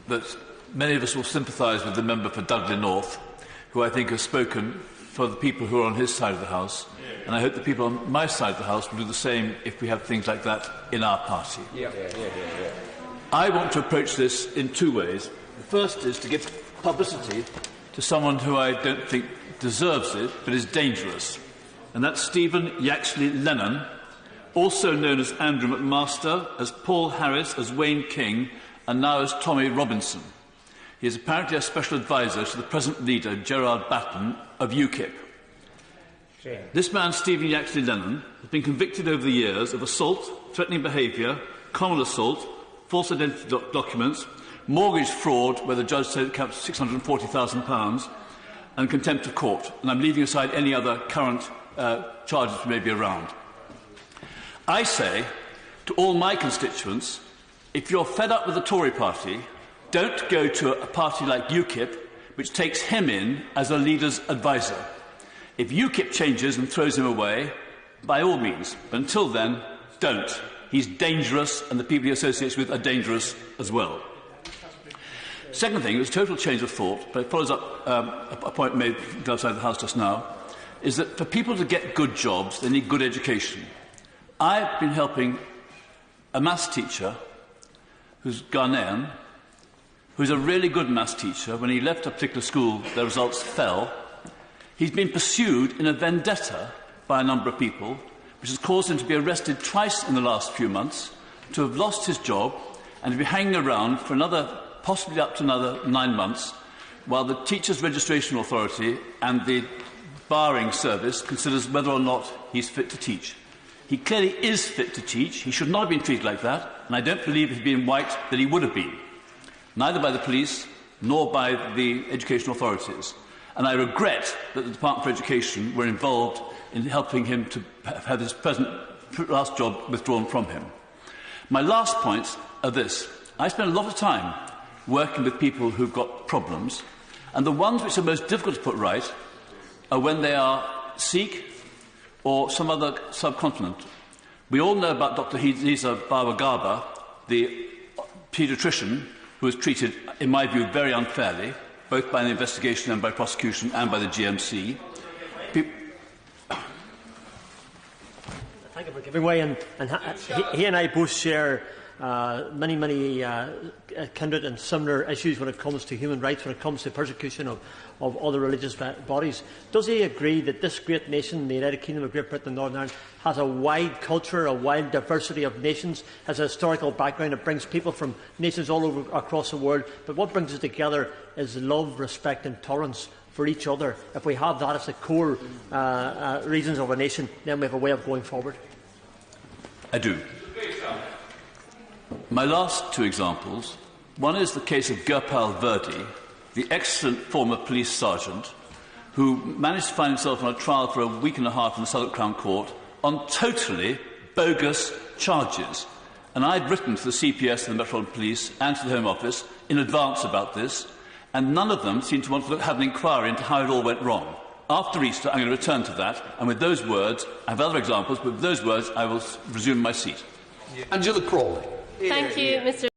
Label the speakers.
Speaker 1: that many of us will sympathise with the member for Dudley North, who I think has spoken for the people who are on his side of the House, and I hope the people on my side of the House will do the same if we have things like that in our party. I want to approach this in two ways. The first is to give publicity to someone who I don't think deserves it, but is dangerous, and that's Stephen Yaxley Lennon, also known as Andrew McMaster, as Paul Harris, as Wayne King, and now as Tommy Robinson. He is apparently a special advisor to the present leader, Gerard Batten, of UKIP. This man, Stephen Yaxley Lennon, has been convicted over the years of assault, threatening behaviour, common assault, false identity documents, mortgage fraud, where the judge said it counts £640,000, and contempt of court. And I'm leaving aside any other current charges that may be around. I say to all my constituents, if you're fed up with the Tory party, don't go to a party like UKIP, which takes him in as a leader's advisor. If UKIP changes and throws him away, by all means. But until then, don't. He's dangerous, and the people he associates with are dangerous as well. Second thing, it was a total change of thought, but it follows up a point made outside the House just now, is that for people to get good jobs, they need good education. I've been helping a maths teacher who's Ghanaian, who's a really good maths teacher. When he left a particular school, the results fell. He's been pursued in a vendetta by a number of people, which has caused him to be arrested twice in the last few months, to have lost his job, and to be hanging around for possibly up to another 9 months, while the Teachers' Registration Authority and the barring service considers whether or not he's fit to teach. He clearly is fit to teach. He should not have been treated like that, and I don't believe if he'd been white that he would have been, neither by the police nor by the education authorities. And I regret that the Department for Education were involved in helping him to have his last job withdrawn from him. My last points are this. I spend a lot of time working with people who've got problems, and the ones which are most difficult to put right are when they are Sikh or some other subcontinent. We all know about Dr. Hadiza Bawagaba, the paediatrician who was treated, in my view, very unfairly, both by the investigation and by prosecution and by the GMC.
Speaker 2: Thank you for giving way. And he and I both share many kindred and similar issues when it comes to human rights, when it comes to persecution of other religious bodies. Does he agree that this great nation, the United Kingdom of Great Britain and Northern Ireland, has a wide culture, a wide diversity of nations, has a historical background that brings people from nations all over across the world, but what brings us together is love, respect and tolerance for each other? If we have that as the core reasons of a nation, then we have a way of going forward.
Speaker 1: I do. My last two examples, one is the case of Gurpal Verdi, the excellent former police sergeant who managed to find himself on a trial for a week and a half in the Southwark Crown Court on totally bogus charges. And I'd written to the CPS and the Metropolitan Police and to the Home Office in advance about this, and none of them seemed to want to have an inquiry into how it all went wrong. After Easter, I'm going to return to that, and with those words, I have other examples, but with those words, I will resume my seat.
Speaker 3: Angela Crawley.
Speaker 4: Thank you, Mr.